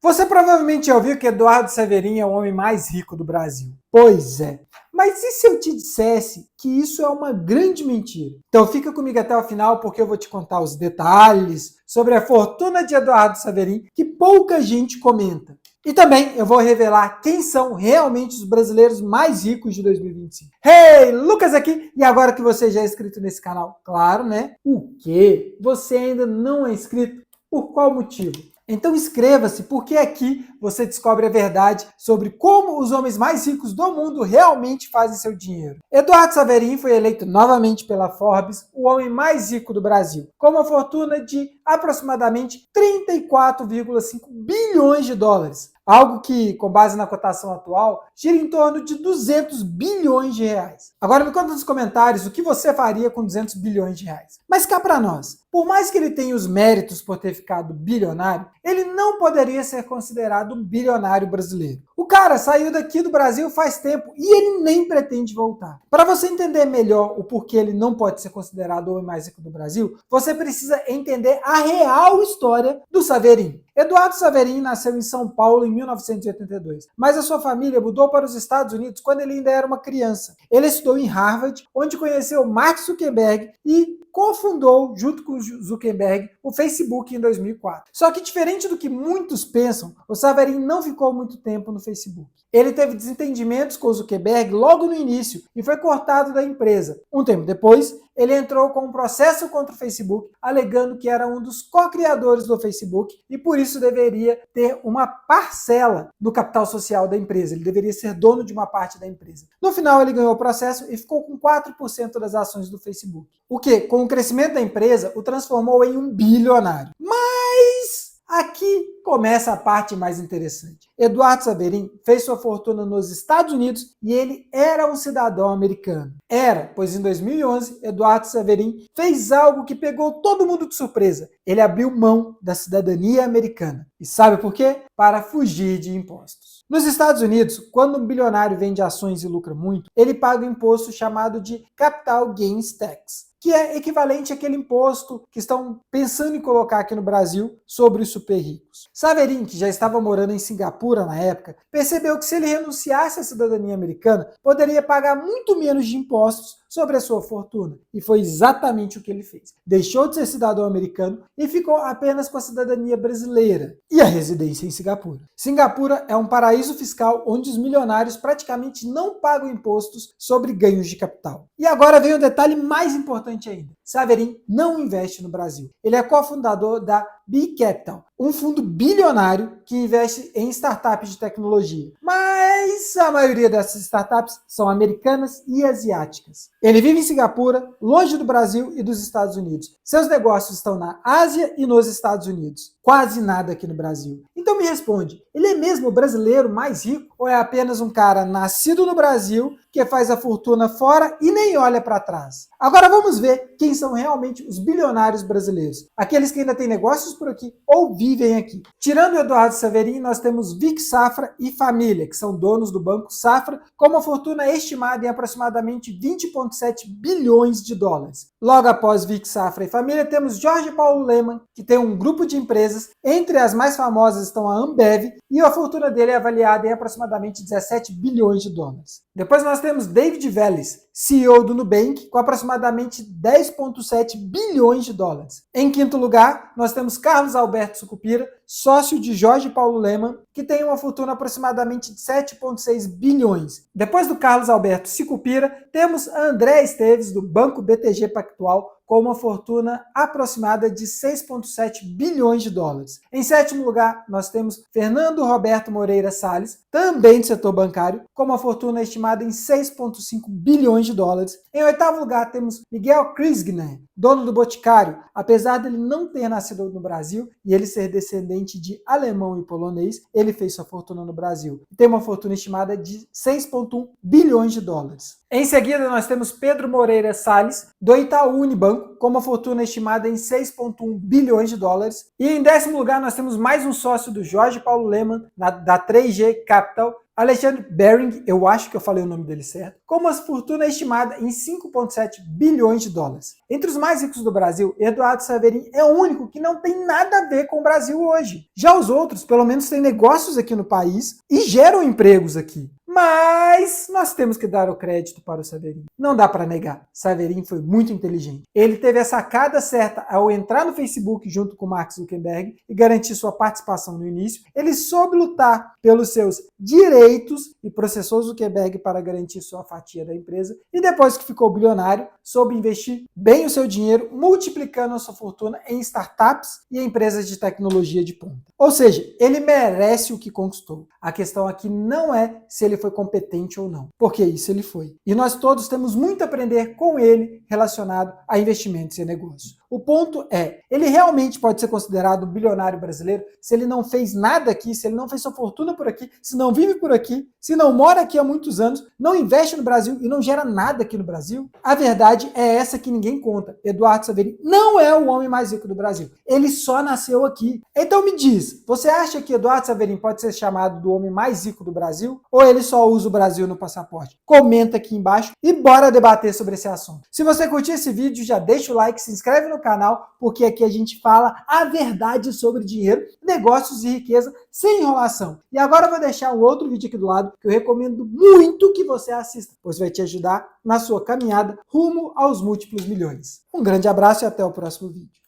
Você provavelmente já ouviu que Eduardo Saverin é o homem mais rico do Brasil. Pois é. Mas e se eu te dissesse que isso é uma grande mentira? Então fica comigo até o final porque eu vou te contar os detalhes sobre a fortuna de Eduardo Saverin que pouca gente comenta. E também eu vou revelar quem são realmente os brasileiros mais ricos de 2025. Hey, Lucas aqui! E agora que você já é inscrito nesse canal, claro, né? O quê? Você ainda não é inscrito? Por qual motivo? Então inscreva-se, porque aqui você descobre a verdade sobre como os homens mais ricos do mundo realmente fazem seu dinheiro. Eduardo Saverin foi eleito novamente pela Forbes o homem mais rico do Brasil, com uma fortuna de aproximadamente 34,5 bilhões de dólares. Algo que, com base na cotação atual, gira em torno de 200 bilhões de reais. Agora me conta nos comentários o que você faria com 200 bilhões de reais. Mas cá para nós, por mais que ele tenha os méritos por ter ficado bilionário, ele não poderia ser considerado um bilionário brasileiro. O cara saiu daqui do Brasil faz tempo e ele nem pretende voltar. Para você entender melhor o porquê ele não pode ser considerado o homem mais rico do Brasil, você precisa entender a real história do Saverin. Eduardo Saverin nasceu em São Paulo em 1982, mas a sua família mudou para os Estados Unidos quando ele ainda era uma criança. Ele estudou em Harvard, onde conheceu Mark Zuckerberg e cofundou, junto com o Zuckerberg, o Facebook em 2004. Só que, diferente do que muitos pensam, o Saverin não ficou muito tempo no Facebook. Ele teve desentendimentos com o Zuckerberg logo no início e foi cortado da empresa. Um tempo depois, ele entrou com um processo contra o Facebook, alegando que era um dos co-criadores do Facebook e por isso deveria ter uma parcela do capital social da empresa. Ele deveria ser dono de uma parte da empresa. No final, ele ganhou o processo e ficou com 4% das ações do Facebook. O que, com o crescimento da empresa, o transformou em um bilionário. Mas aqui começa a parte mais interessante. Eduardo Saverin fez sua fortuna nos Estados Unidos e ele era um cidadão americano. Era, pois em 2011, Eduardo Saverin fez algo que pegou todo mundo de surpresa. Ele abriu mão da cidadania americana. E sabe por quê? Para fugir de impostos. Nos Estados Unidos, quando um bilionário vende ações e lucra muito, ele paga um imposto chamado de Capital Gains Tax, que é equivalente àquele imposto que estão pensando em colocar aqui no Brasil sobre os super ricos. Saverin, que já estava morando em Singapura na época, percebeu que se ele renunciasse à cidadania americana, poderia pagar muito menos de impostos sobre a sua fortuna. E foi exatamente o que ele fez. Deixou de ser cidadão americano e ficou apenas com a cidadania brasileira e a residência em Singapura. Singapura é um paraíso fiscal onde os milionários praticamente não pagam impostos sobre ganhos de capital. E agora vem um detalhe mais importante ainda. Saverin não investe no Brasil. Ele é cofundador da B Capital, um fundo bilionário que investe em startups de tecnologia. Mas a maioria dessas startups são americanas e asiáticas. Ele vive em Singapura, longe do Brasil e dos Estados Unidos. Seus negócios estão na Ásia e nos Estados Unidos. Quase nada aqui no Brasil. Então me responde, ele é mesmo o brasileiro mais rico ou é apenas um cara nascido no Brasil que faz a fortuna fora e nem olha para trás? Agora vamos ver quem são realmente os bilionários brasileiros. Aqueles que ainda têm negócios por aqui ou vivem aqui. Tirando o Eduardo Saverin, nós temos Vic Safra e família, que são donos do Banco Safra, com uma fortuna estimada em aproximadamente 20,7 bilhões de dólares. Logo após Vic Safra e família, temos Jorge Paulo Lemann, que tem um grupo de empresas. Entre as mais famosas estão a Ambev, e a fortuna dele é avaliada em aproximadamente 17 bilhões de dólares. Depois nós temos David Vélez, CEO do Nubank, com aproximadamente 10,7 bilhões de dólares. Em quinto lugar, nós temos Carlos Alberto Sucupira, sócio de Jorge Paulo Lemann, que tem uma fortuna aproximadamente de 7,6 bilhões. Depois do Carlos Alberto Sucupira, temos André Esteves, do Banco BTG Pactual, com uma fortuna aproximada de 6,7 bilhões de dólares. Em sétimo lugar, nós temos Fernando Roberto Moreira Salles, também do setor bancário, com uma fortuna estimada em 6,5 bilhões de dólares. Em oitavo lugar, temos Miguel Krisgner, dono do Boticário. Apesar dele não ter nascido no Brasil e ele ser descendente de alemão e polonês, ele fez sua fortuna no Brasil. E tem uma fortuna estimada de 6,1 bilhões de dólares. Em seguida, nós temos Pedro Moreira Salles, do Itaú Unibanco, com uma fortuna estimada em 6,1 bilhões de dólares. E em décimo lugar, nós temos mais um sócio do Jorge Paulo Lemann, da 3G Capital, Alexandre Baring, eu acho que eu falei o nome dele certo, com uma fortuna estimada em 5,7 bilhões de dólares. Entre os mais ricos do Brasil, Eduardo Saverin é o único que não tem nada a ver com o Brasil hoje. Já os outros, pelo menos, têm negócios aqui no país e geram empregos aqui. Mas nós temos que dar o crédito para o Saverin. Não dá para negar. Saverin foi muito inteligente. Ele teve a sacada certa ao entrar no Facebook junto com Mark Zuckerberg e garantir sua participação no início. Ele soube lutar pelos seus direitos e processou Zuckerberg para garantir sua fatia da empresa. E depois que ficou bilionário, soube investir bem o seu dinheiro, multiplicando a sua fortuna em startups e empresas de tecnologia de ponta. Ou seja, ele merece o que conquistou. A questão aqui não é se ele foi competente ou não, porque isso ele foi. E nós todos temos muito a aprender com ele relacionado a investimentos e negócios. O ponto é, ele realmente pode ser considerado um bilionário brasileiro se ele não fez nada aqui, se ele não fez sua fortuna por aqui, se não vive por aqui, se não mora aqui há muitos anos, não investe no Brasil e não gera nada aqui no Brasil? A verdade é essa que ninguém conta. Eduardo Saverin não é o homem mais rico do Brasil. Ele só nasceu aqui. Então me diz, você acha que Eduardo Saverin pode ser chamado do homem mais rico do Brasil? Ou ele só usa o Brasil no passaporte? Comenta aqui embaixo e bora debater sobre esse assunto. Se você curtiu esse vídeo, já deixa o like, se inscreve no canal, porque aqui a gente fala a verdade sobre dinheiro, negócios e riqueza sem enrolação. E agora eu vou deixar um outro vídeo aqui do lado que eu recomendo muito que você assista, pois vai te ajudar na sua caminhada rumo aos múltiplos milhões. Um grande abraço e até o próximo vídeo.